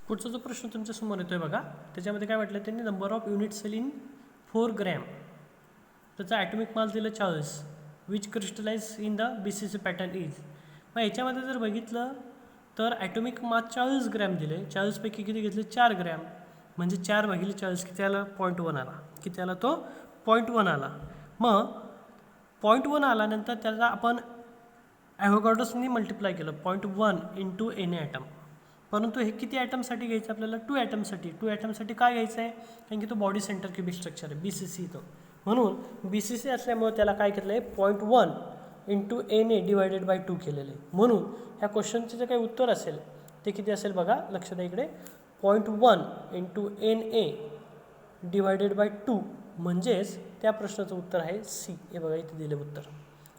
पुढचा जो प्रश्न तुमच्या समोर येतोय बघा, त्याच्यामध्ये काय म्हटलं त्यांनी number of unit cell in 4 gram, त्याचा ॲटॉमिक मास दिलं 40, which crystallize in the BCC pattern is. मग याच्यामध्ये जर बघितलं तर ॲटॉमिक मास 40 ग्रॅम दिले, 40 पैकी किती घेतले 4 ग्रॅम, म्हणजे 4/40 किती आला 0.1 आला. किती आला तो 0.1 आला. मग 0.1 आल्यानंतर त्याचा आपण ॲव्होगाड्रोसनी मल्टिप्लाय केलं 0.1 इंटू एन ॲटम. परंतु हे किती ॲटमसाठी घ्यायचं आपल्याला 2 ॲटमसाठी. 2 ॲटमसाठी काय घ्यायचं आहे, कारण की तो बॉडी सेंटर क्युबिक स्ट्रक्चर आहे BCC तो. म्हणून BCC असल्यामुळे त्याला काय केलं आहे 0.1 इंटू Na डिवायडेड बाय 2 केलेलं आहे. म्हणून ह्या क्वेश्चनचे जे काही उत्तर असेल ते किती असेल बघा, लक्ष द्या इकडे, 0.1 इंटू Na डिवायडेड बाय 2, म्हणजेच त्या प्रश्नाचं उत्तर आहे C. हे बघा इथे दिले उत्तर.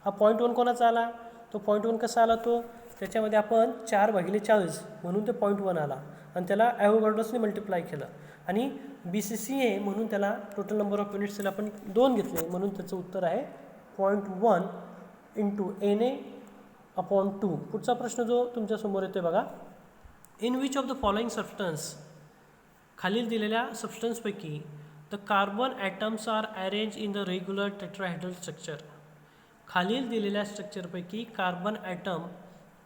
हा 0.1 कोणाचा आला, तो 0.1 कसा आला, तो त्याच्यामध्ये आपण 4/40 म्हणून ते 0.1 आला आणि त्याला ॲव्होगाड्रोसने मल्टिप्लाय केलं आणि BCC आहे म्हणून त्याला टोटल नंबर ऑफ युनिट्स आपण 2 घेतले, म्हणून त्याचं उत्तर आहे 0.1 इंटू Na/2. पुढचा प्रश्न जो तुमच्यासमोर येतोय बघा, in which of the following substance, खालील दिलेल्या सबस्टन्सपैकी the carbon atoms are arrange in the regular tetrahedral structure. खालील दिलेल्या स्ट्रक्चरपैकी कार्बन ॲटम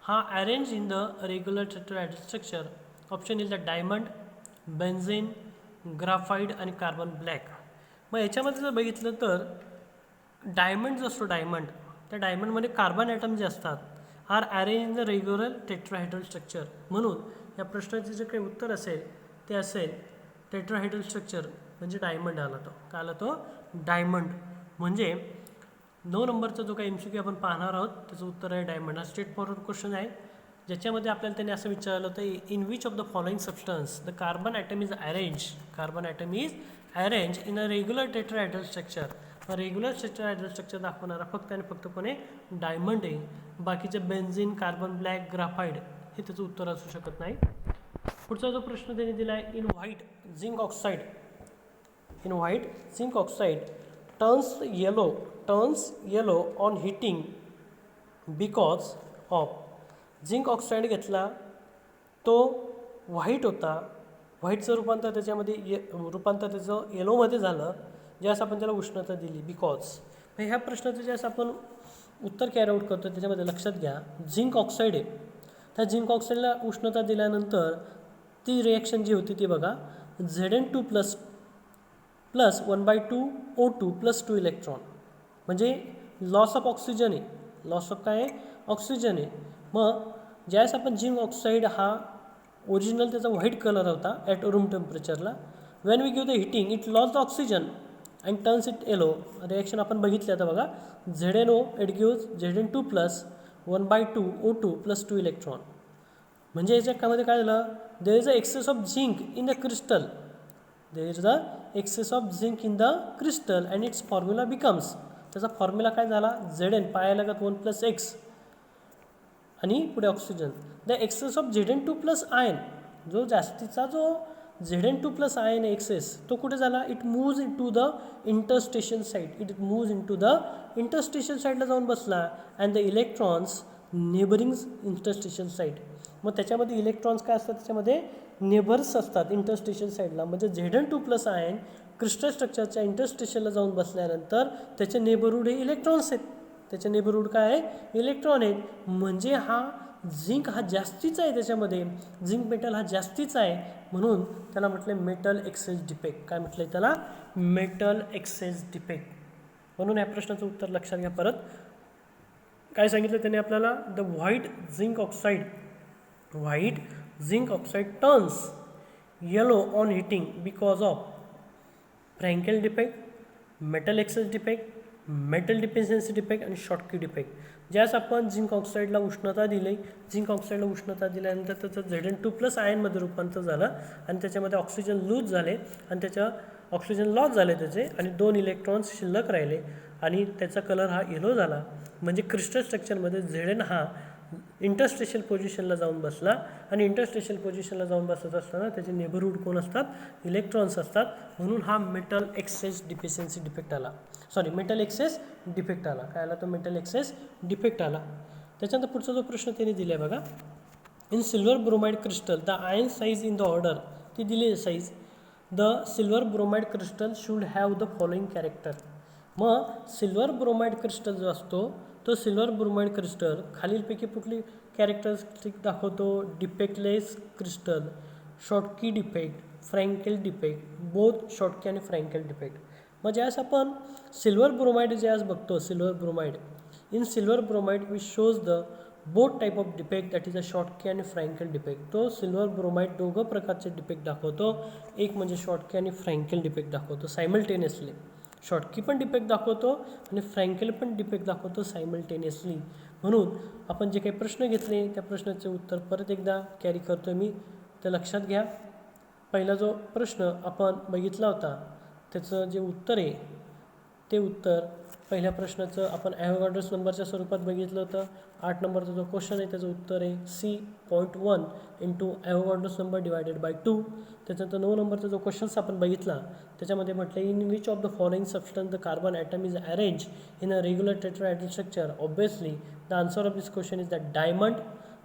हा arrange in the regular tetrahedral structure. Option is the diamond, benzene, graphite आणि कार्बन ब्लॅक. मग याच्यामध्ये जर बघितलं तर डायमंड जो असतो, डायमंड, त्या डायमंडमध्ये कार्बन ॲटम जे असतात are arrange in the regular tetrahedral structure. म्हणून या प्रश्नाचे जे काही उत्तर असेल ते असेल टेट्राहेड्रल स्ट्रक्चर, म्हणजे डायमंड आला तो. काय आला तो डायमंड. म्हणजे 9 नंबरचा जो काही MCQ आपण पाहणार आहोत त्याचं उत्तर आहे डायमंड. हा स्ट्रेट फॉरवर्ड क्वेश्चन आहे, ज्याच्यामध्ये आपल्याला त्यांनी असं विचारलं होतं, in which of the following substance the carbon atom is arrange, carbon atom is arrange in a regular tetrahedral structure. Regular tetrahedral structure दाखवणारा फक्त आणि फक्त कोणी डायमंड आहे. बाकीचे बेन्झीन, कार्बन ब्लॅक, ग्राफाईड हे त्याचं उत्तर असू शकत नाही. पुढचा जो प्रश्न त्यांनी दिला आहे, in white zinc oxide, in white zinc oxide turns yellow on heating because of. Zinc oxide घेतला, तो व्हाईट होता, व्हाईटचं रूपांतर त्याच्यामध्ये त्याचं येलोमध्ये झालं ज्यावेळेस आपण त्याला उष्णता दिली बिकॉज. ह्या प्रश्नाचं ज्यावेळेस आपण उत्तर कॅरी आऊट करतो त्याच्यामध्ये लक्षात घ्या, झिंक ऑक्साईड आहे, त्या झिंक ऑक्साईडला उष्णता दिल्यानंतर ती रिॲक्शन जी होती ती बघा, Zn2 plus 1/2 O2 plus 2 electron, म्हणजे लॉस ऑफ ऑक्सिजन आहे, लॉस ऑफ काय आहे ऑक्सिजन आहे. मग ज्यावेळेस आपण झिंक ऑक्साईड हा ओरिजिनल त्याचा व्हाईट कलर होता ॲट रूम टेम्परेचरला, when we give the heating it loss the oxygen and turns it yellow. Reaction आपण बघितली आता बघा, ZnO it gives Zn2 plus 1/2 O2 plus 2 electron. म्हणजे याच्यामध्ये काय झालं, there is a excess of zinc in the crystal, there is a excess of zinc in the crystal and its formula becomes, त्याचा formula काय झाला Zn पाया लागत 1 + x आणि पुढे oxygen. The excess of Zn2 plus ion, जो जास्तीचा जो Zn2 प्लस आयन एक्सेस तो कुठे झाला, it moves into the interstitial side, it moves into the interstitial साईडला जाऊन बसला and the electrons neighbouring interstitial side. मग त्याच्यामध्ये इलेक्ट्रॉन्स काय असतात, त्याच्यामध्ये नेबर्स असतात इंटरस्टेशन साईडला. म्हणजे Zn2 प्लस आयन क्रिस्टल स्ट्रक्चरच्या इंटरस्टेशनला जाऊन बसल्यानंतर त्याचे नेबरहूड हे इलेक्ट्रॉन्स आहेत, त्याचे नेबरहूड काय आहे इलेक्ट्रॉन आहेत. म्हणजे हा झिंक हा जास्तीचा आहे, त्याच्यामध्ये झिंक मेटल हा जास्तीचा आहे, म्हणून त्याला म्हटलं मेटल एक्सेस डिफेक्ट. काय म्हटलं त्याला मेटल एक्सेस डिफेक्ट. म्हणून या प्रश्नाचं उत्तर लक्षात घ्या. परत काय सांगितलं त्याने आपल्याला, the white zinc oxide turns yellow on heating because of Frenkel defect, metal excess defect, metal dependency defect आणि शॉर्टकी डिफेक्ट. ज्यास आपण झिंक ऑक्साईडला उष्णता दिली, झिंक ऑक्साईडला उष्णता दिल्यानंतर त्याचं Zn2 प्लस आयनमध्ये रूपांतर झालं आणि त्याच्यामध्ये ऑक्सिजन लूज झाले आणि त्याच्या ऑक्सिजन लॉस झाले त्याचे आणि 2 इलेक्ट्रॉन्स शिल्लक राहिले आणि त्याचा कलर हा येलो झाला. म्हणजे क्रिस्टल स्ट्रक्चरमध्ये Zn हा इंटरस्टेशल पोझिशनला जाऊन बसला आणि इंटरस्टेशल पोझिशनला जाऊन बसत असताना त्याचे नेबरहूड कोण असतात, इलेक्ट्रॉन्स असतात. म्हणून हा मेटल एक्सेस डिफिशियन्सी डिफेक्ट आला, मेटल एक्सेस डिफेक्ट आला. काय आला तो मेटल एक्सेस डिफेक्ट आला. त्याच्यानंतर पुढचा जो प्रश्न त्यांनी दिला आहे बघा, in silver bromide crystal the ion size in the order, ती दिली size, the silver bromide crystal should have the following character. मग सिल्वर ब्रोमाइड क्रिस्टल जो असतो तो सिल्वर ब्रोमाइड क्रिस्टल खालीलपैकी कुठली कॅरेक्टरिस्टिक दाखवतो? Defectless crystal, Schottky defect, Frenkel defect, both Schottky आणि फ्रँकेल डिफेक्ट. मग ज्यावेळेस आपण सिल्वर ब्रोमाइड ज्यावेळेस बघतो, silver bromide, in silver bromide which shows the both type of defect, that is a Schottky आणि फ्रँकेल डिफेक्ट. तो silver bromide दोघं प्रकारचे डिफेक्ट दाखवतो. एक म्हणजे शॉर्टकी आणि फ्रँकेल डिफेक्ट दाखवतो सायमल्टेनियसली. शॉर्टकी पण डिफेक्ट दाखवतो आणि फ्रँकेल पण डिफेक्ट दाखवतो सायमल्टेनियसली. म्हणून आपण जे काही प्रश्न घेतले त्या प्रश्नाचे उत्तर परत एकदा कॅरी करतो मी, ते लक्षात घ्या. पहिला जो प्रश्न आपण बघितला होता त्याचं जे उत्तर आहे ते उत्तर पहिल्या प्रश्नाचं आपण ॲव्होगाड्रोस नंबरच्या स्वरूपात बघितलं होतं. 8 नंबरचा जो क्वेश्चन आहे त्याचं उत्तर आहे C.1 into Avogadro's number divided by 2. त्याच्यानंतर 9 नंबरचा जो क्वेश्चन्स आपण बघितला त्याच्यामध्ये म्हटलं in which of the following substance the carbon atom is arrange in a regular tetrahedral structure. Obviously the answer of this question is that diamond.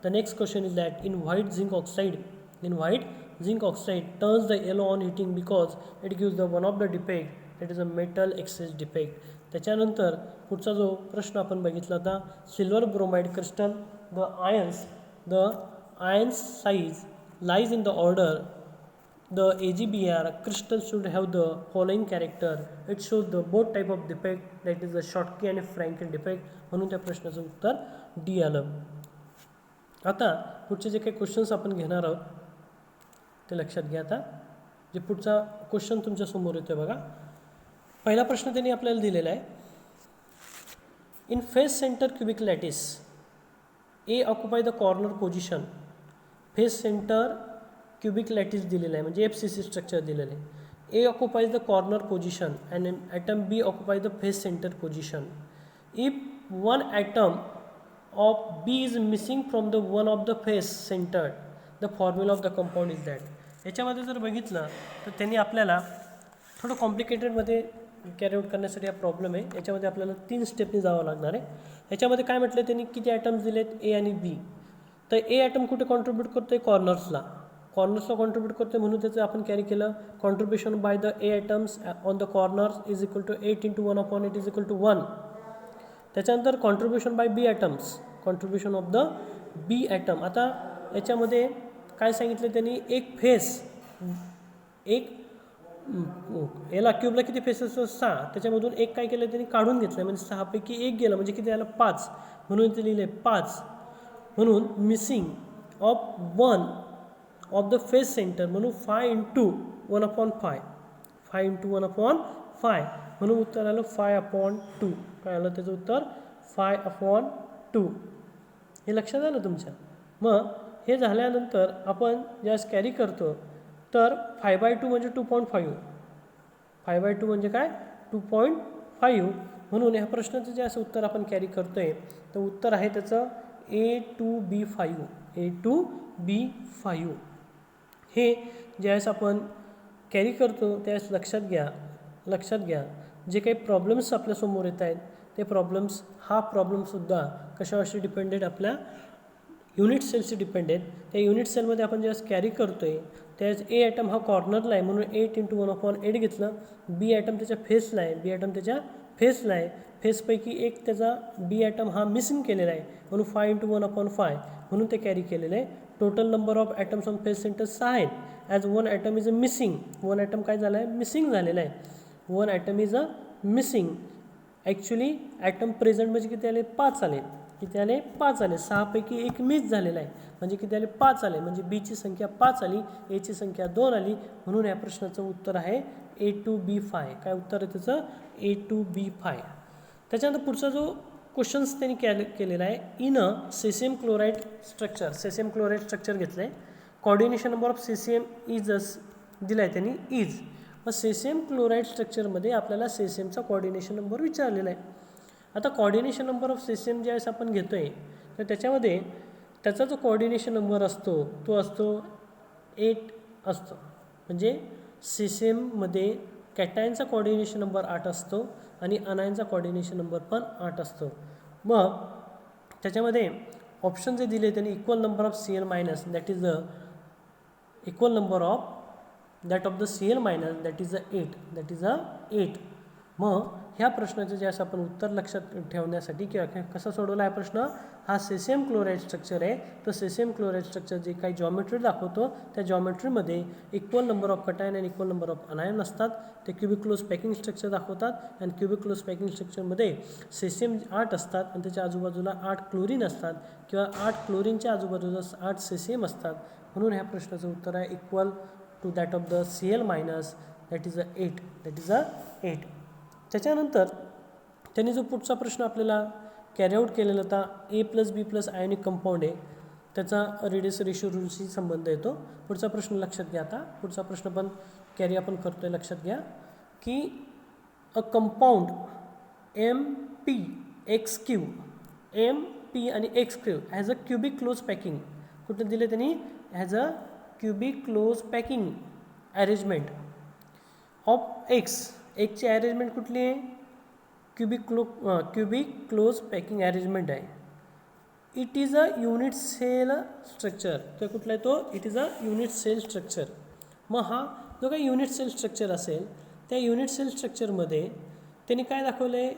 The next question is that in white zinc oxide, in white zinc oxide turns the yellow on heating because it gives the one of the defect, that is a metal excess defect. त्याच्यानंतर पुढचा जो प्रश्न आपण बघितला होता silver bromide crystal, the ions size lies in the order the AgBr crystal should have the following character. It shows the both type of defect, that is the Schottky आणि Frenkel defect. म्हणून त्या प्रश्नाचं उत्तर D आलं. आता पुढचे जे काही क्वेश्चन्स आपण घेणार आहोत ते लक्षात घ्या. आता जे पुढचा क्वेश्चन तुमच्यासमोर येतो बघा. पहिला प्रश्न त्यांनी आपल्याला दिलेला आहे in face centre cubic lattice A occupy the corner position. Face centre cubic lattice दिलेलं आहे म्हणजे FCC स्ट्रक्चर दिलेलं आहे. A occupies the corner position and atom B occupy the face centre position. If one atom of B is missing from the one of the face centre the formula of the compound is that. याच्यामध्ये जर बघितलं तर त्यांनी आपल्याला थोडं कॉम्प्लिकेटेडमध्ये carry out करण्यासाठी हा problem आहे. याच्यामध्ये आपल्याला 3 स्टेपनी जावं लागणार आहे. याच्यामध्ये काय म्हटलं त्यांनी किती ॲटम्स दिलेत ए आणि बी. तर ए ॲटम कुठे कॉन्ट्रीब्यूट करतो आहे? कॉर्नर्सला कॉन्ट्रीब्यूट करतो आहे म्हणून त्याचं आपण कॅरी केलं contribution by the A atoms on the corners is equal to 8 × 1/8 is equal to 1. त्याच्यानंतर contribution by B atoms, contribution of the B atom. आता याच्यामध्ये काय सांगितलं त्यांनी एक फेस, एक याला क्यूबला किती फेसेस 6, त्याच्यामधून एक काय केलं त्यांनी काढून घेतलं म्हणजे 6 पैकी 1 गेलं म्हणजे किती आलं 5. म्हणून ते लिहिले 5. म्हणून missing of 1 of the face centre म्हणून 5 × 1/5, 5 × 1/5 म्हणून उत्तर आलं 5/2. काय आलं त्याचं उत्तर 5/2. हे लक्षात आलं तुमच्या. मग हे झाल्यानंतर आपण ज्यावेळेस कॅरी करतो तर 5/2 म्हणजे 2.5. 5/2 म्हणजे काय 2.5. म्हणून ह्या प्रश्नाचं जे असं उत्तर आपण कॅरी करतो आहे तर उत्तर आहे त्याचं A2B5. A2B5. हे ज्यावेळेस आपण कॅरी करतो त्यावेळेस लक्षात घ्या जे काही प्रॉब्लेम्स आपल्यासमोर येत आहेत ते प्रॉब्लेम्स, हा प्रॉब्लेमसुद्धा कशावरशी डिपेंडेड, आपल्या युनिट सेलशी डिपेंडेड. त्या युनिट सेलमध्ये आपण ज्यावेळेस कॅरी करतो आहे त्यावेळेस ए ॲटम हा कॉर्नरला आहे म्हणून 8 × 1/8 घेतलं. बी ॲटम त्याच्या फेसला आहे, फेसपैकी एक त्याचा बी ॲटम हा मिसिंग केलेला आहे म्हणून 5 × 1/5 म्हणून ते कॅरी केलेलं आहे. Total number of atoms on face centre 6 आहेत. As 1 atom is a missing, 1 atom काय झालं आहे मिसिंग झालेला आहे. 1 atom is a missing. Actually atom present म्हणजे किती आले 5 आले. किती आले 5 आले. 6 पैकी 1 मिस झालेला आहे म्हणजे किती आले 5 आले. म्हणजे बीची संख्या 5 आली, एची संख्या 2 आली. म्हणून या प्रश्नाचं उत्तर आहे A2B5. काय उत्तर आहे त्याचं A2B5. त्याच्यानंतर पुढचा जो क्वेश्चन्स त्यांनी केलेला आहे in a caesium chloride structure. Caesium chloride structure घेतलं आहे. Coordination number of caesium is दिला आहे त्यांनी इज. मग सेसियम क्लोराईड स्ट्रक्चरमध्ये आपल्याला सेसियमचा कॉर्डिनेशन नंबर विचारलेला आहे. आता कॉर्डिनेशन नंबर ऑफ सेसियम ज्यावेळेस आपण घेतो आहे तर त्याच्यामध्ये त्याचा जो कॉर्डिनेशन नंबर असतो तो असतो 8 असतो. म्हणजे सेसियममध्ये कॅटायनचा कॉर्डिनेशन नंबर 8 असतो आणि अनायनचा कॉर्डिनेशन नंबर पण 8 असतो. मग त्याच्यामध्ये ऑप्शन जे दिले त्यांनी equal number of Cl minus that is the equal number of that of the Cl minus that is a 8 मग ह्या प्रश्नाचं जे असं आपण उत्तर लक्षात ठेवण्यासाठी किंवा कसा सोडवला हा प्रश्न हा सेसियम क्लोराईड स्ट्रक्चर आहे. तर सेसियम क्लोराईड स्ट्रक्चर जे काही जॉमेट्री दाखवतो त्या जॉमेट्रीमध्ये इक्वल नंबर ऑफ कटायन आणि इक्वल नंबर ऑफ अनायन असतात. ते क्युबिक क्लोज पॅकिंग स्ट्रक्चर दाखवतात आणि क्युबिक क्लोज पॅकिंग स्ट्रक्चरमध्ये सेसियम 8 असतात आणि त्याच्या आजूबाजूला 8 क्लोरीन असतात किंवा 8 क्लोरीनच्या आजूबाजूला 8 सेसियम असतात. म्हणून ह्या प्रश्नाचं उत्तर आहे equal to that of the Cl minus that is a 8. त्याच्यानंतर त्यांनी जो पुढचा प्रश्न आपल्याला कॅरी आऊट केलेला होता A+B+ आयोनिक कंपाऊंड आहे त्याचा रेडियस रेशो रूलशी संबंध येतो. पुढचा प्रश्न लक्षात घ्या. आता पुढचा प्रश्न पण कॅरी आपण करतोय. लक्षात घ्या की अ कंपाऊंड MP(X3) MP आणि X3 as a cubic close packing कुठे दिले त्यांनी as a cubic close packing arrangement of एक्सची अरेंजमेंट कुठली आहे क्युबिक क्लोज पॅकिंग अरेंजमेंट आहे. It is a unit cell structure. तर कुठला आहे तो it is a unit cell structure. मग हा जो काही युनिट सेल स्ट्रक्चर असेल त्या युनिट सेल स्ट्रक्चरमध्ये त्यांनी काय दाखवलं आहे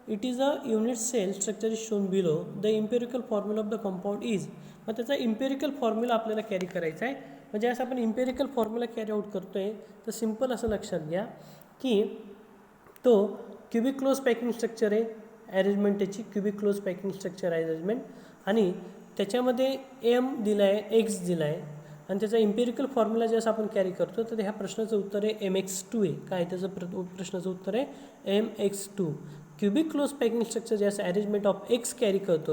it is a unit cell structure is shown below the empirical formula of the compound is. मग त्याचा इम्पेरिकल फॉर्म्युला आपल्याला कॅरी करायचा आहे. म्हणजे असं आपण इम्पेरिकल फॉर्म्युला कॅरी आऊट करतो आहे तर सिम्पल असं लक्षात घ्या की तो क्युबिक क्लोज पॅकिंग स्ट्रक्चर आहे अरेंजमेंट त्याची cubic close packing structure arrangement आणि त्याच्यामध्ये M दिला आहे X दिला आहे आणि त्याचा इम्पेरिकल फॉर्म्युला जे असं आपण कॅरी करतो तर ह्या प्रश्नाचं उत्तर आहे MX2 आहे. काय त्याचं प्रश्नाचं उत्तर आहे MX2. Cubic close packing structure जे असं अरेंजमेंट ऑफ X कॅरी करतो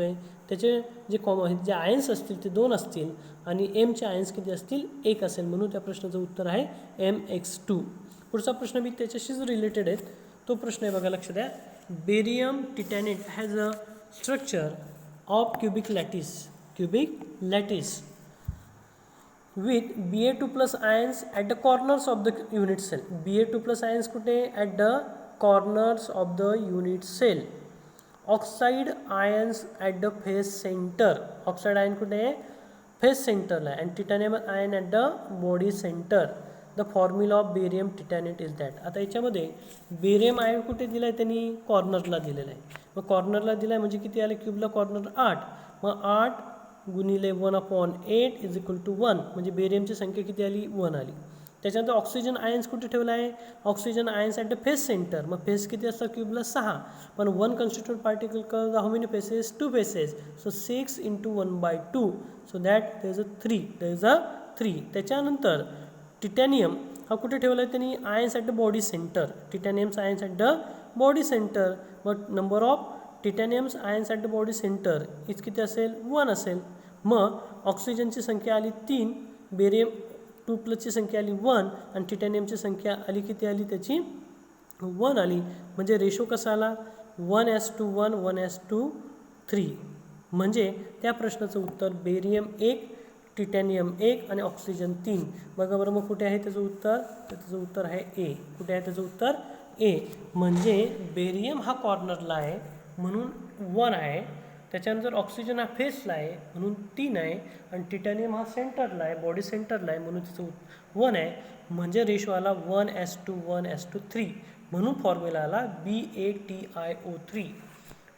आहे त्याचे जे आयन्स असतील ते 2 असतील आणि Mचे आयन्स किती असतील 1 असेल. म्हणून त्या प्रश्नाचं उत्तर आहे MX2. पुढचा प्रश्न बी त्याच्याशीच रिलेटेड आहे. तो प्रश्न आहे बघा लक्षात द्या. Barium titanate has a structure of cubic lattice with Ba2+ ions at the corners of the unit cell. Ba2+ ions कुठे at the corners of the unit cell. Oxide ions at the face center. Oxide ion कुठे आहे face सेंटरला आहे. and titanium ion at the body center. The formula of barium titanate is that. आता याच्यामध्ये barium ion कुठे दिला आहे त्यांनी कॉर्नरला दिलेला आहे. मग कॉर्नरला दिला आहे म्हणजे किती आले क्यूबला कॉर्नर 8. मग 8 गुणिले 1/8 इज इक्वल टू 1 म्हणजे बेरियमची संख्या किती आली 1 आली. त्याच्यानंतर ऑक्सिजन आयन्स कुठे ठेवला आहे oxygen ions at the face centre. मग फेस किती असतात क्यूबला 6 पण 1 constitute particle how many faces 2 faces so 6 × 1/2 so that there is a 3. त्याच्यानंतर टिटॅनियम हा कुठे ठेवला आहे त्यांनी ions at the body centre. Titaniums ions at the body centre. मग number of titaniums ions at the body centre इज किती असेल 1 असेल. मग ऑक्सिजनची संख्या आली 3 बेरियम 2+ संख्या आली 1 आणि टिटॅनियमची संख्या आली किती आली त्याची 1 आली. म्हणजे रेशो कसा आला 1:1 1:3. म्हणजे त्या प्रश्नाचं उत्तर बेरियम 1 टिटॅनियम 1 आणि ऑक्सिजन 3. बघा बरं मग कुठे आहे त्याचं उत्तर तर त्याचं उत्तर आहे A. कुठे आहे त्याचं उत्तर A. म्हणजे बेरियम हा कॉर्नरला आहे म्हणून 1 आहे. त्याच्यानंतर ऑक्सिजन हा फेसला आहे म्हणून 3 आहे आणि टिटॅनियम हा सेंटरला आहे बॉडी सेंटरला आहे म्हणून त्याचं 1 आहे. म्हणजे रेशो आला 1:1:3 म्हणून फॉर्म्युला आला BaTiO3.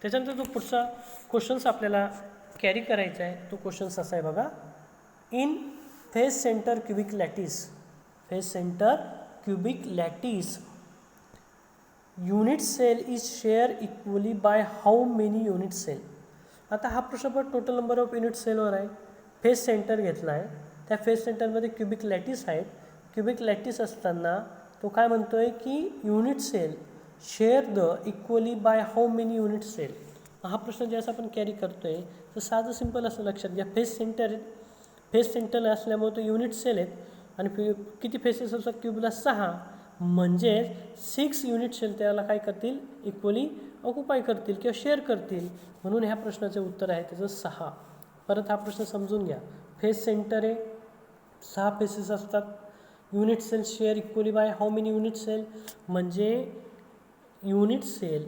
त्याच्यानंतर जो पुढचा क्वेश्चन्स आपल्याला कॅरी करायचा आहे तो क्वेश्चन्स असा आहे बघा. In face centre cubic lattice unit cell is share equally by how many unit cell. आता हा प्रश्न पण टोटल नंबर ऑफ युनिट सेलवर आहे. फेस सेंटर घेतला आहे त्या फेस सेंटरमध्ये क्युबिक लॅटिस आहेत. क्युबिक लॅटिस असताना तो काय म्हणतो आहे की unit cell share the equally by how many unit cell. हा प्रश्न ज्यावेळेस आपण कॅरी करतो आहे तर साधं सिंपल असं लक्षात घ्या फेस सेंटर असल्यामुळे तो युनिट सेल आहेत आणि किती फेसेस असतात क्यूबला 6 म्हणजे 6 युनिट सेल त्याला काय करतील इक्वली ऑक्युपाय करतील किंवा शेअर करतील. म्हणून ह्या प्रश्नाचे उत्तर आहे त्याचं 6. परत हा प्रश्न समजून घ्या. फेस सेंटर आहे 6 फेसेस असतात. Unit cell share equally by how many unit cell म्हणजे युनिट सेल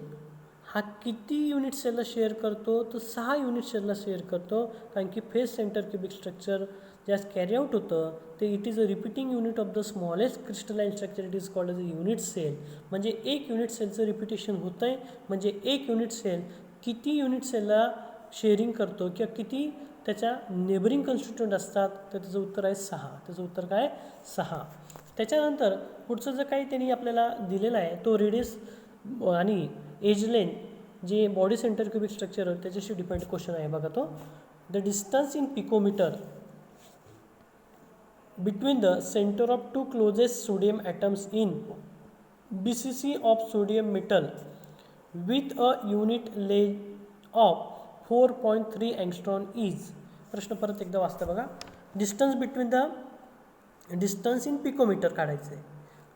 हा किती युनिट सेलला शेअर करतो, तर 6 युनिट सेलला शेअर करतो. कारण की फेस सेंटर क्युबिक स्ट्रक्चर ज्यास कॅरी आउट होतं ते it is a repeating unit of the smallest crystalline structure, it is called as a unit cell. म्हणजे एक युनिट सेलचं रिपिटेशन होतं आहे, म्हणजे एक युनिट सेल किती युनिट सेलला शेअरिंग करतो किंवा किती त्याच्या नेबरिंग कन्स्टिट्यूंट असतात, तर त्याचं उत्तर आहे 6. त्याचं उत्तर काय 6. त्याच्यानंतर पुढचं जर काही त्यांनी आपल्याला दिलेलं आहे तो रेडियस आणि एज लेंथ जे बॉडी सेंटर क्युबिक स्ट्रक्चर त्याच्याशी डिपेंड क्वेश्चन आहे बघा तो. The distance in picometre between the center of two closest sodium atoms in BCC of sodium metal with a unit length of 4.3 angstrom is. प्रश्न परत एकदा वाचता बघा. Distance between the distance in picometre काढायचं आहे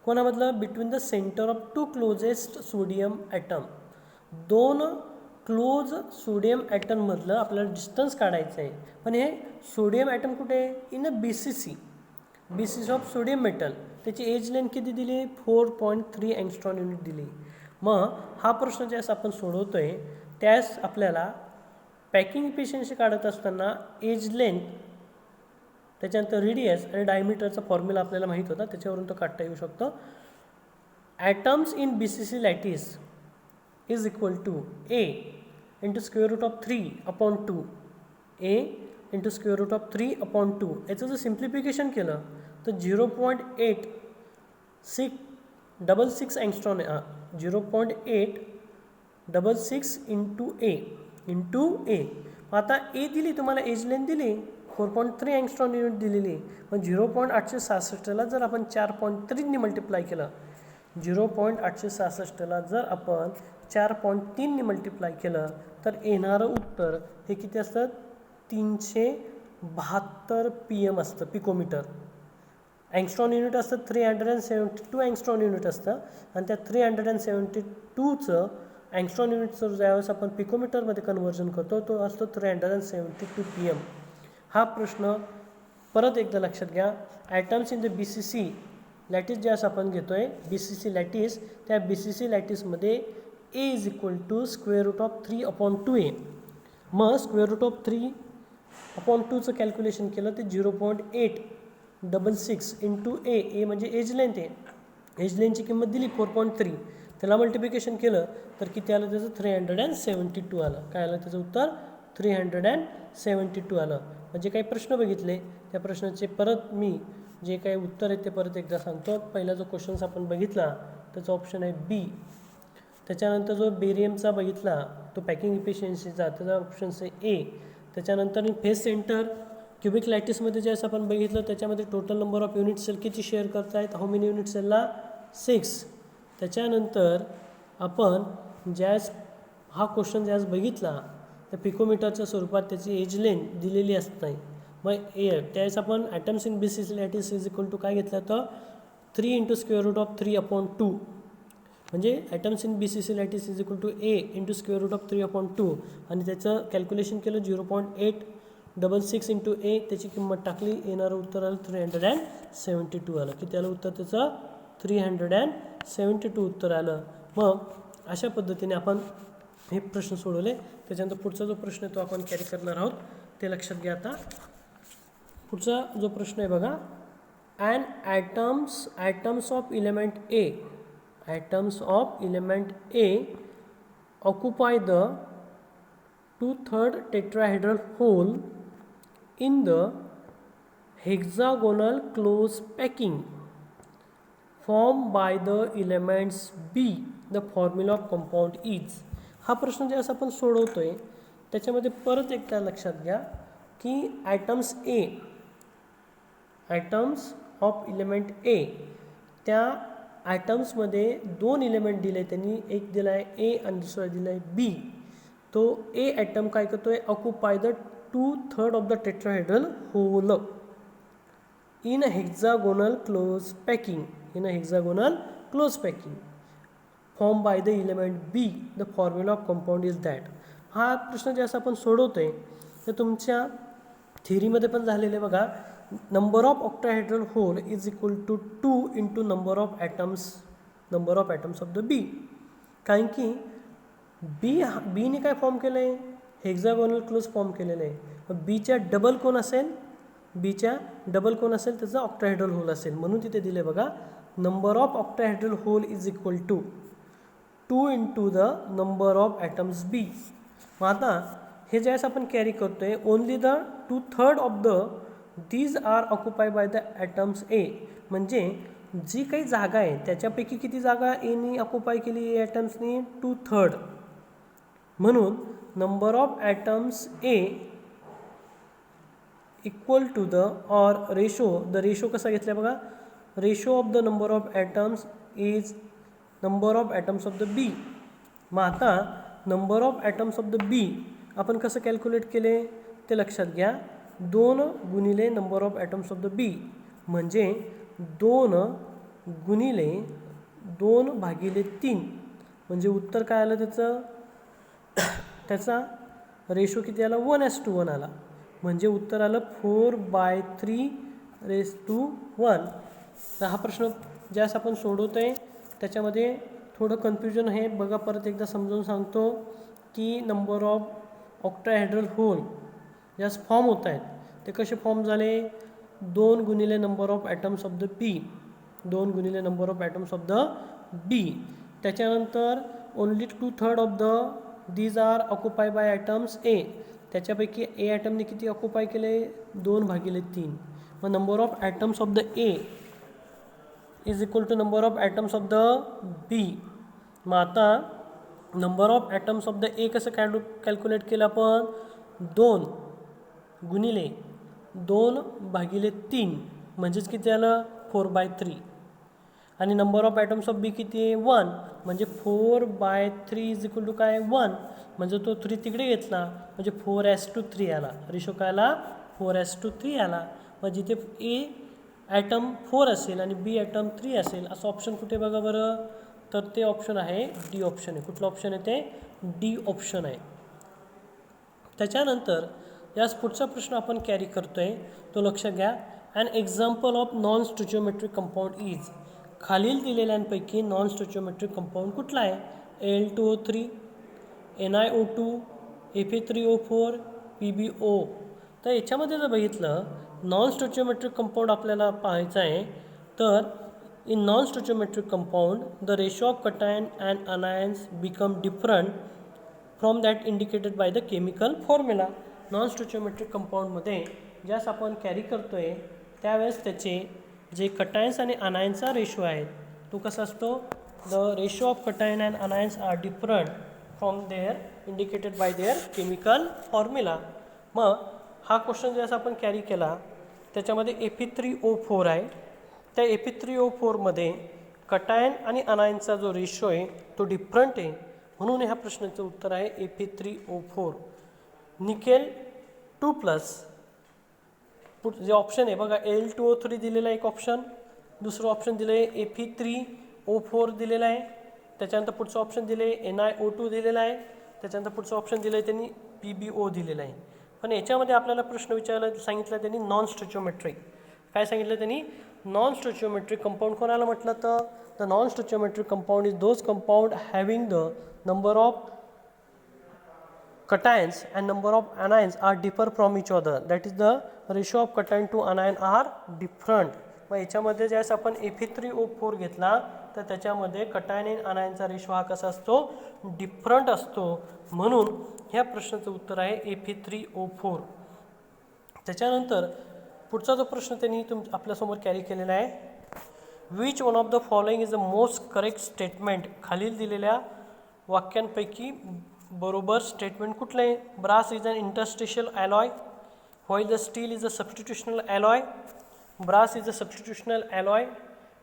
कोणामधलं, between the centre of two closest sodium atom. दोन close sodium ॲटममधलं आपल्याला डिस्टन्स काढायचं आहे. पण हे सोडियम ॲटम कुठे आहे, in a BCC of sodium metal. त्याची एज लेंथ किती दिली, 4.3 अँगस्ट्रॉम युनिट दिली. मग हा प्रश्न ज्यास आपण सोडवतो आहे त्यास आपल्याला पॅकिंग इफिशियन्सी काढत असताना एज लेंथ, त्याच्यानंतर रेडियस आणि डायमीटरचा फॉर्म्युला आपल्याला माहीत होता, त्याच्यावरून तो काढता येऊ शकतो. Atoms in BCC lattice is equal to A into square root of 3/2. A into square root of 3/2. याचं जर सिम्प्लिफिकेशन केलं तर 0.8666 अँगस्ट्रॉम 0.866 इंटू A. आता A दिली तुम्हाला, एज लेंथ दिली 4.3 अँगस्ट्रॉम युनिट दिलेली. मग 0.866ला जर आपण 4.3ने मल्टिप्लाय केलं, 0.866ला जर आपण 4.3ने मल्टिप्लाय केलं तर येणारं उत्तर हे किती असतं, 372 PM असतं पिकोमीटर. अँगस्ट्रॉम युनिट असतं 372 अँगस्ट्रॉम युनिट असतं आणि त्या 372चं अँगस्ट्रॉम युनिटचं ज्यावेळेस आपण पिकोमीटरमध्ये कन्व्हर्जन करतो तो असतो 372 PM. हा प्रश्न परत एकदा लक्षात घ्या. Atoms in the BCC lattice ज्यास आपण घेतो आहे BCC लॅटिस, त्या BCC लॅटिसमध्ये A is equal to square root of 3/2A. मग स्क्वेअर रूट ऑफ 3/2चं कॅल्क्युलेशन केलं ते 0.866 इंटू A म्हणजे एज लेंथ आहे. एज लेंथची किंमत दिली 4.3, त्याला मल्टिप्लिकेशन केलं तर किती आलं, त्याचं 372 आलं. काय आलं त्याचं उत्तर, 372 आलं. म्हणजे काही प्रश्न बघितले त्या प्रश्नाचे परत मी जे काही उत्तर आहे ते परत एकदा सांगतो. पहिला जो क्वेश्चन्स आपण बघितला त्याचा ऑप्शन आहे B. त्याच्यानंतर जो बेरियमचा बघितला तो पॅकिंग इफिशियन्सीचा, त्याचा ऑप्शन आहे A. त्याच्यानंतर फेस सेंटर क्युबिक लॅटिसमध्ये ज्यावेळेस आपण बघितलं त्याच्यामध्ये total number of unit cell किती शेअर करतायत, हाऊ मेनी युनिट सेलला, 6. त्याच्यानंतर आपण ज्यावेळेस हा क्वेश्चन ज्यावेळेस बघितला तर पिकोमीटरच्या स्वरूपात त्याची एज लेंथ दिलेली असते. मग त्यावेळेस आपण atoms in BCC lattice is equal to काय घेतलं तर 3 इंटू स्क्वेअर रूट ऑफ 3/2. म्हणजे atoms in BCC lattice is equal to A into square root of 3/2 आणि त्याचं कॅल्क्युलेशन केलं 0.866 इंटू A. त्याची किंमत टाकली, येणारं उत्तर आलं 372 आलं. किती आलं उत्तर त्याचं, 372 उत्तर आलं. मग अशा पद्धतीने आपण हे प्रश्न सोडवले. त्याच्यानंतर पुढचा जो प्रश्न आहे तो आपण कॅरी करणार आहोत, ते लक्षात घ्या. आता पुढचा जो प्रश्न आहे बघा, atoms of element A occupy the 2/3 tetrahedral hole in the hexagonal close packing formed by the elements B. The formula of compound is. हा प्रश्न ज्यावेळेस आपण सोडवतोय त्याच्यामध्ये परत एकदा लक्षात घ्या की ॲटम्स ऑफ इलेमेंट A, त्या ॲटम्समध्ये 2 इलेमेंट दिले त्यांनी, एक दिला आहे A आणि दुसरा दिला आहे B. तो A ॲटम काय करतो आहे, occupy the 2/3 of the tetrahedral hole in a hexagonal close packing form by the element B. The formula of compound is that. हा प्रश्न ज्यावेळेस आपण सोडवतो आहे तर तुमच्या थिअरीमध्ये पण झालेले बघा, number of octahedral hole is equal to 2 into number of atoms of the B. कारण की बीने काय फॉर्म केलं आहे, हेक्झागोनल क्लोज फॉर्म केलेलं आहे. मग बीच्या डबल कोण असेल, बीच्या डबल कोण असेल त्याचा ऑक्टाहेड्रल होल असेल. म्हणून तिथे दिले बघा, number of octahedral hole is equal to 2 into the number of atoms B. मग आता हे ज्यावेळेस आपण कॅरी करतोय, only the 2/3 of the these are occupy by the atoms A. म्हणजे जी काही जागा आहे त्याच्यापैकी किती जागा एनी ऑक्युपाय केली ॲटम्सनी, 2/3. म्हणून number of atoms A equal to the or ratio, the ratio कसा घेतला बघा, ratio of the number of atoms is number of atoms of the B. मग आता number of atoms of the B आपण कसं कॅल्क्युलेट केले ते लक्षात घ्या. 2 गुणिले number of atoms of the B म्हणजे 2 गुणिले 2/3. म्हणजे उत्तर काय आलं त्याचं, त्याचा रेशो किती आला, 1:1 आला. म्हणजे उत्तर आलं 4/3:1. तर हा प्रश्न ज्यास आपण सोडवतो आहे त्याच्यामध्ये थोडं कन्फ्युजन आहे बघा. परत एकदा समजावून सांगतो की नंबर ऑफ ऑक्टाहेड्रल होल ज्यास फॉर्म होत आहेत ते कसे फॉर्म झाले, 2 गुणिले number of atoms of the B, 2 गुणिले number of atoms of the B. त्याच्यानंतर only 2/3 of the these are occupy by atoms A. त्याच्यापैकी ए ॲटमने किती ऑक्युपाय केले, 2/3. मग number of atoms of the A is equal to number of atoms of the B. मग आता number of atoms of the ए कसं calculate केलं आपण, 2 गुणिले 2/3 म्हणजेच किती आलं, 4/3. आणि नंबर ऑफ ॲटम्स ऑफ बी किती आहे, 1. म्हणजे 4/3 इज इक्वल टू काय, 1. म्हणजे तो 3 तिकडे घेतला म्हणजे 4:3 आला. रेशो काय आला, 4:3 आला. मग जिथे ए ॲटम 4 असेल आणि बी ॲटम 3 असेल असं ऑप्शन कुठे बघा बरं, तर ते ऑप्शन आहे डी ऑप्शन आहे. कुठलं ऑप्शन आहे ते, डी ऑप्शन आहे. त्याच्यानंतर यास पुढचा प्रश्न आपण कॅरी करतो आहे तो लक्षात घ्या. An example of non stoichiometric compound is. खालील दिलेल्यांपैकी नॉन स्टोचिओमेट्रिक कंपाऊंड कुठला आहे, Al2O3, NiO2, Fe3O4, PbO. तर याच्यामध्ये जर बघितलं नॉन स्टोचिओमेट्रिक कंपाऊंड आपल्याला पाहायचं आहे तर in non stoichiometric compound the ratio of cation and anions become different from that indicated by the chemical formula. Non stoichiometric कंपाऊंडमध्ये ज्यास आपण कॅरी करतो आहे त्यावेळेस त्याचे जे कटायन्स आणि अनायन्सचा रेशो आहे तो कसा असतो, the ratio of cation and anions are different from their indicated by their chemical formula. मग हा क्वेश्चन ज्यास आपण कॅरी केला त्याच्यामध्ये Fe3O4 आहे. त्या Fe3O4मध्ये कटायन आणि अनायनचा जो रेशो आहे तो डिफरंट आहे. म्हणून ह्या प्रश्नाचं उत्तर आहे Fe3O4. निकेल 2+, जे ऑप्शन आहे बघा, Al2O3 दिलेला एक ऑप्शन, दुसरं ऑप्शन दिलं आहे Fe3O4 दिलेला आहे. त्याच्यानंतर पुढचं ऑप्शन दिले NiO2 दिलेला आहे. त्याच्यानंतर पुढचं ऑप्शन दिलं आहे त्यांनी PbO दिलेलं आहे. पण याच्यामध्ये आपल्याला प्रश्न विचारायला सांगितलं त्यांनी नॉन स्टोचिओमेट्रिक. काय सांगितलं त्यांनी, नॉन स्टोचिओमेट्रिक कंपाऊंड कोणाला म्हटलं तर the non stoichiometric compound is those compound having the number of cations and number of anions are differ from each other, that is the ratio of cation to anion are different. मग याच्यामध्ये ज्यावेळेस आपण Fe3O4 घेतला तर त्याच्यामध्ये cation आणि अनायनचा ratio हा कसा असतो, डिफरंट असतो. म्हणून ह्या प्रश्नाचं उत्तर आहे Fe3O4. त्याच्यानंतर पुढचा जो प्रश्न त्यांनी आपल्यासमोर कॅरी केलेला आहे, which one of the following is the most correct statement. खालील दिलेल्या वाक्यांपैकी बरोबर स्टेटमेंट कुठलं आहे, brass is an interstitial alloy while the steel is a substitutional alloy. Brass is a substitutional alloy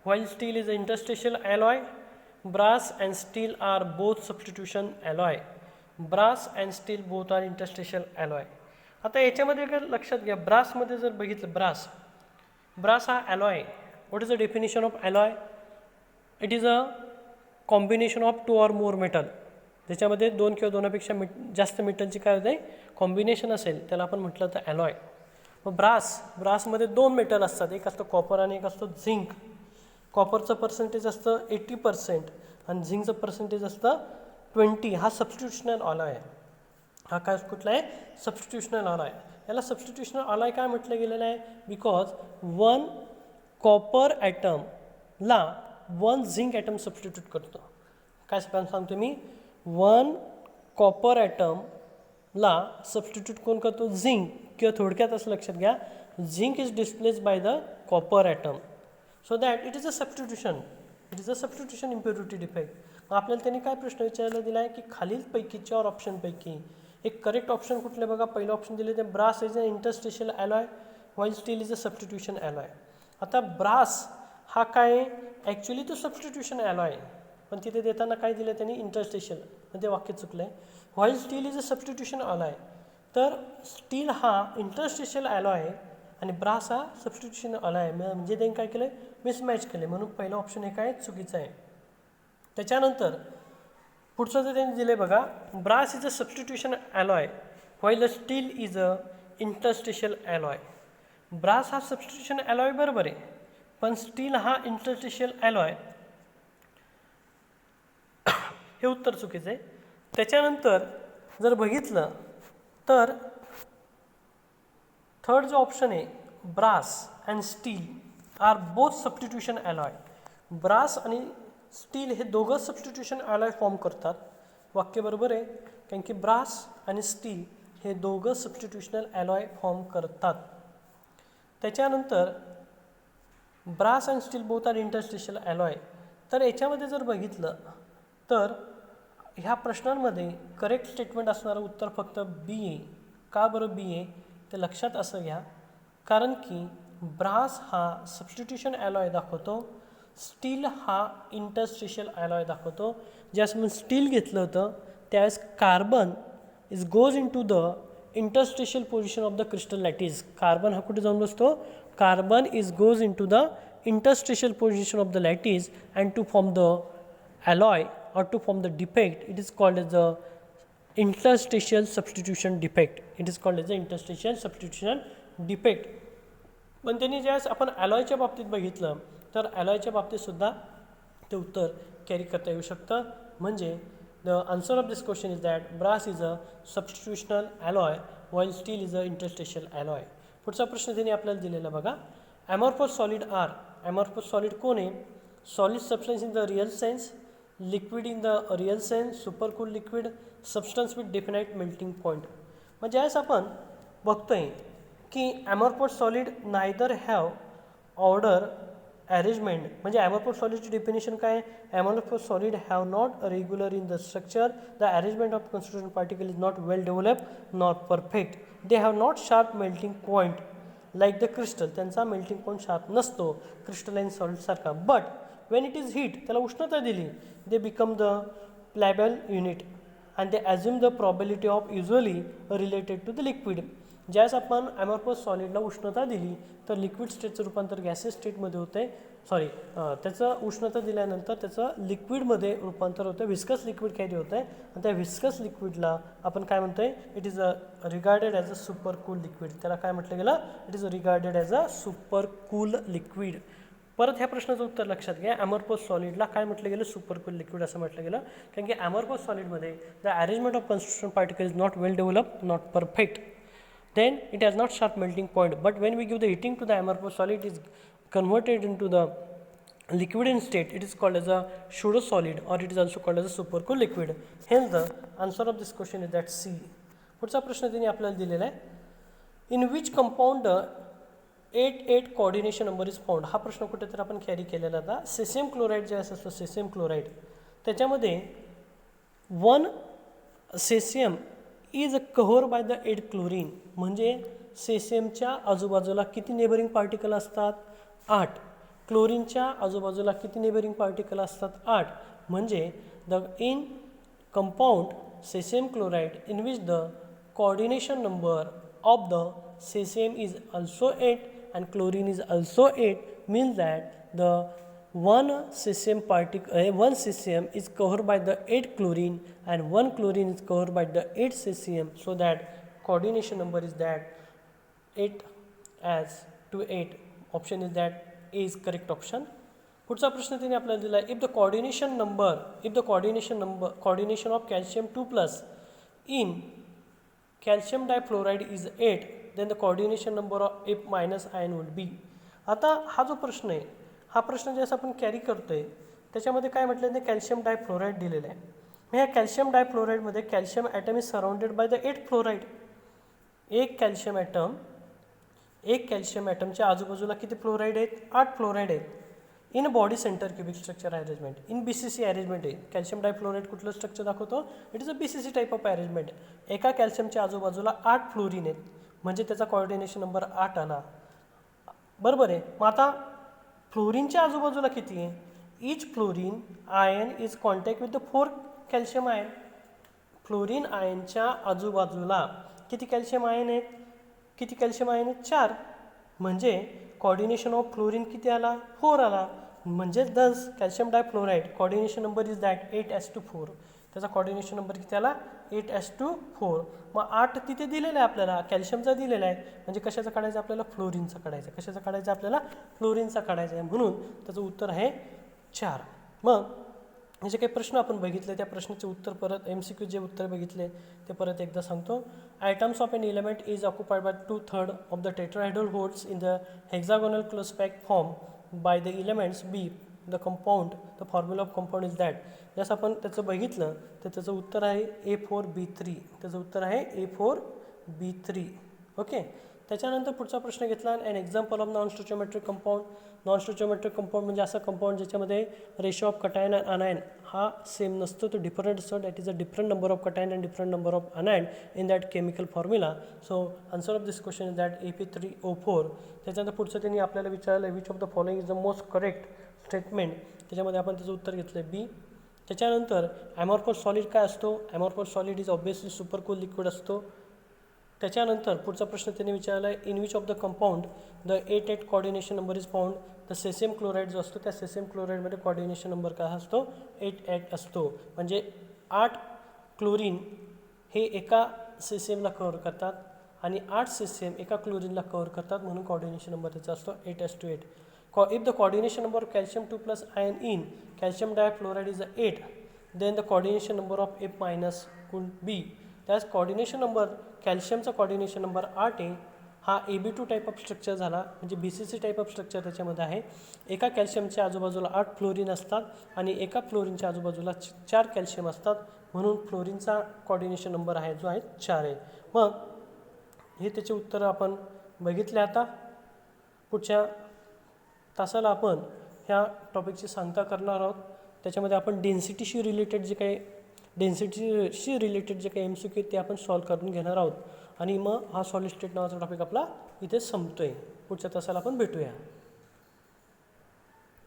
while steel is a interstitial alloy. Brass and steel are both substitution alloy. Brass and steel both are interstitial alloy. आता याच्यामध्ये काय लक्षात घ्या, ब्रासमध्ये जर बघितलं, brass हा ॲलॉय. What is the definition of ॲलॉय, it is a combination of 2 or more metal. त्याच्यामध्ये 2 किंवा 2पेक्षा जास्त मेटलची काय होते कॉम्बिनेशन असेल त्याला आपण म्हटलं तर ॲलॉय. मग ब्रासमध्ये 2 मेटल असतात, एक असतं कॉपर आणि एक असतो झिंक. कॉपरचं पर्सेंटेज असतं 80% आणि झिंकचं पर्सेंटेज असतं 20 हा सबस्टिट्युशनल अलॉय आहे. हा काय कुठला आहे? Substitutional alloy. याला सबस्टिट्युशनल अलॉय काय म्हटलं गेलेलं आहे? बिकॉज 1 कॉपर ॲटमला 1 झिंक ॲटम सबस्टिट्यूट करतो. काय सांगतो मी? 1 कॉपर ॲटमला सबस्टिट्यूट कोण करतो? झिंक. किंवा थोडक्यात असं लक्षात घ्या, zinc is displace by the copper atom, so that it is a substitution. It is a substitution impurity defect. आपल्याला त्यांनी काय प्रश्न विचारला दिला आहे की खालीलपैकी 4 ऑप्शनपैकी एक करेक्ट ऑप्शन कुठले बघा. पहिलं ऑप्शन दिले ते brass is a interstitial alloy while steel is a substitution alloy. आता ब्रास हा काय? ॲक्च्युली तो सबस्टिट्यूशन ॲलॉय आहे, पण तिथे देताना काय दिलं त्यांनी? इंटरस्टिशियल. म्हणजे वाक्य चुकलं आहे. While steel is a substitution ॲलॉय. तर स्टील हा इंटरस्टिशियल ॲलॉय आहे आणि ब्रास हा सबस्टिट्यूशन अलॉय आहे. म्हणजे त्यांनी काय केलं? मिसमॅच केले. म्हणून पहिलं ऑप्शन हे काय? चुकीचं आहे. त्याच्यानंतर पुढचं जे त्यांनी दिले बघा, brass is a substitution alloy while steel is a interstitial alloy. Brass हा सबस्टिट्यूशन ॲलॉय बरोबर आहे, पण स्टील हा इंटरस्टिशियल ॲलॉय, हे उत्तर चुकीचं आहे. त्याच्यानंतर जर बघितलं तर थर्ड जो ऑप्शन आहे, brass and steel are both substitution alloy. Brass आणि स्टील हे दोघं सबस्टिट्यूशन ॲलॉय फॉर्म करतात. वाक्य बरोबर आहे, कारण की ब्रास आणि स्टील हे दोघं सबस्टिट्यूशनल ॲलॉय फॉर्म करतात. त्याच्यानंतर brass and steel both are interstitial alloy. तर याच्यामध्ये जर बघितलं तर ह्या प्रश्नांमध्ये करेक्ट स्टेटमेंट असणारं उत्तर फक्त बी आहे. का बरं बी आहे ते लक्षात असं घ्या, कारण की ब्रास हा सबस्टिट्यूशन ॲलॉय दाखवतो, स्टील हा इंटरस्टिशियल ॲलॉय दाखवतो. ज्यावेळेस मी स्टील घेतलं होतं त्यावेळेस carbon goes into the interstitial position of the crystal lattice. Carbon हा कुठे जाऊन बसतो? Carbon goes into the interstitial position of the lattice and to form the alloy or to form the defect, it is called as the interstitial substitution defect. It is called as the interstitial substitution defect. पण त्यांनी ज्यावेळेस आपण ॲलॉयच्या बाबतीत बघितलं तर ॲलॉयच्या बाबतीत सुद्धा ते उत्तर कॅरी करता येऊ शकतं. म्हणजे the answer of this question is that brass is a substitutional alloy while steel is a interstitial alloy. पुढचा प्रश्न त्यांनी आपल्याला दिलेला बघा, amorphous solid are. Amorphous solid कोण आहे? Solid substance in the real sense, liquid in the real sense, supercool liquid, substance with definite melting point. म्हणजे यावेळेस आपण बघतोय की amorphous solid neither have order arrangement. म्हणजे ॲमॉर्फस सॉलिडची डेफिनेशन काय? ॲमॉर्फस solid have not regular in the structure, the arrangement of constituent particle is not well developed not perfect, they have not sharp melting point like the crystal. त्यांचा melting point sharp नसतो crystalline सॉलिडसारखा. But when it is heat, त्याला उष्णता दिली, they become the pliable unit and they assume the probability of usually related to the liquid. ज्यावेळेस आपण ॲमॉर्फस सॉलिडला उष्णता दिली तर लिक्विड स्टेटचं रूपांतर गॅसेस स्टेटमध्ये होतं आहे. त्याचं उष्णता दिल्यानंतर त्याचं लिक्विडमध्ये रूपांतर होतं, व्हिस्कस लिक्विड कॅरी होतं आहे. आणि त्या व्हिस्कस लिक्विडला आपण काय म्हणतो आहे? It is regarded as a super cool liquid. त्याला काय म्हटलं गेलं? It is regarded as a super cool liquid. परत ह्या प्रश्नाचं उत्तर लक्षात घ्या, ॲमॉर्फस सॉलिडला काय म्हटलं गेलं? सुपरकूल लिक्विड असं म्हटलं गेलं, कारण की ॲमॉर्फस सॉलिडमध्ये the arrangement of constituent particle is not well developed not perfect, then it has not sharp melting point. But when we give the heating to the amorphous solid, it is converted into the liquid in state. It is called as a pseudo solid or it is also called as a supercool liquid. Hence the answer of this question is that C. पुढचा प्रश्न त्यांनी आपल्याला दिलेला आहे, in which compound 8 coordination number is found. हा प्रश्न कुठेतरी आपण कॅरी केलेला होता. सेसियम क्लोराईड जे असतं सेसियम क्लोराईड, त्याच्यामध्ये 1 caesium is cover bye the 8 chlorine. म्हणजे सेसियमच्या आजूबाजूला किती नेबरिंग पार्टिकल असतात? 8. क्लोरीनच्या आजूबाजूला किती नेबरिंग पार्टिकल असतात? 8. म्हणजे the in compound caesium chloride in which the coordination number of the cesium is also 8 and chlorine is also 8, means that the one cesium is covered by the 8 chlorine and 1 chlorine is covered by the 8 cesium, so that coordination number is that 8 as to 8. Option is that A is correct option. पुढचा प्रश्न त्यांनी आपल्याला दिला आहे, if the coordination of calcium 2+ in calcium difluoride is 8, then the coordination number of F minus ion would be. आता हा जो प्रश्न आहे, हा प्रश्न जसं आपण कॅरी करतोय त्याच्यामध्ये काय म्हटलं, ते कॅल्शियम डायफ्लोराईड दिलेलं आहे. मग ह्या कॅल्शियम डायफ्लोराईडमध्ये calcium atom is surrounded by the 8 fluoride. एक कॅल्शियम ॲटमच्या आजूबाजूला किती फ्लोराईड आहेत? 8 फ्लोराईड आहेत. In body centre cubic structure arrangement, in BCC arrangement आहे. कॅल्शियम डायफ्लोराईड कुठलं स्ट्रक्चर दाखवतो? It is a BCC type of arrangement. एका कॅल्शियमच्या आजूबाजूला 8 फ्लोरीन आहेत, म्हणजे त्याचा कोऑर्डिनेशन नंबर 8 आला. बरोबर आहे. मग आता फ्लोरीनच्या आजूबाजूला किती आहे? Each fluorine ion is contact with the 4 calcium ion. Fluorine आयनच्या आजूबाजूला किती कॅल्शियम आयन आहेत? 4. म्हणजे कोऑर्डिनेशन ऑफ फ्लोरीन किती आला? 4 आला. म्हणजे thus calcium difluoride coordination number is that 8s2 त्याचा कोऑर्डिनेशन नंबर किती आला? 8s2. मग 8 तिथे दिलेला आहे आपल्याला, कॅल्शियमचा दिलेला आहे, म्हणजे कशाचा काढायचं आपल्याला? फ्लोरीनचा काढायचा. कशाचा काढायचा आपल्याला? फ्लोरीनचा काढायचा आहे, म्हणून त्याचं उत्तर आहे 4. मग हे जे काही प्रश्न आपण बघितले त्या प्रश्नाचे उत्तर परत MCQ जे उत्तर बघितले ते परत एकदा सांगतो. Items of an element is occupied by 2/3 of the tetrahedral holes in the hexagonal close pack form by the elements be the compound. The formula of compound is that. जसं आपण त्याचं बघितलं तर त्याचं उत्तर आहे A4B3. त्याचं उत्तर आहे A4B3. ओके. त्याच्यानंतर पुढचा प्रश्न घेतला, an example of non stoichiometric compound. Non stoichiometric compound म्हणजे असं कंपाऊंड ज्याच्यामध्ये ratio of cation and anion हा सेम नसतो, तो डिफरंट असतो. That is a different number of cation and different number of anion in that chemical formula. So answer of this question is that AP3O4. त्याच्यानंतर पुढचं त्यांनी आपल्याला विचारलं, which of the following is the most correct statement. त्याच्यामध्ये आपण त्याचं उत्तर घेतलं B. त्याच्यानंतर ॲमॉर्फस सॉलिड काय असतो? Amorphous solid is obviously supercool liquid असतो. त्याच्यानंतर पुढचा प्रश्न त्यांनी विचारला आहे, in which of the compound the 8 coordination number is found. The caesium chloride जो असतो त्या सेसियम क्लोराईडमध्ये कोऑर्डिनेशन नंबर काय असतो? 8 असतो. म्हणजे 8 क्लोरीन हे एका सेसियमला कव्हर करतात आणि 8 सेसियम एका क्लोरीनला कव्हर करतात, म्हणून कोऑर्डिनेशन नंबर त्याचा असतो 8s2. If the coordination number of calcium 2+ ion in calcium difluoride is 8, then the coordination number of F minus could be. त्याच कोऑर्डिनेशन नंबर कॅल्शियमचा कोऑर्डिनेशन नंबर 8 आहे. हा AB2 टाईप ऑफ स्ट्रक्चर झाला, म्हणजे BCC type of structure त्याच्यामध्ये आहे. एका कॅल्शियमच्या आजूबाजूला 8 फ्लोरीन असतात आणि एका फ्लोरीनच्या आजूबाजूला 4 कॅल्शियम असतात, म्हणून फ्लोरीनचा कोऑर्डिनेशन नंबर आहे जो आहे 4 आहे. मग हे त्याचे उत्तरं आपण बघितले. आता पुढच्या तासाला आपण ह्या टॉपिकची सांगता करणार आहोत. त्याच्यामध्ये आपण डेन्सिटीशी रिलेटेड जे काही MCQ ते आपण सॉल्व करून घेणार आहोत आणि मग हा सॉलिड स्टेट नावाचा टॉपिक आपला इथे संपतोय. पुढच्या तासाला आपण भेटूया.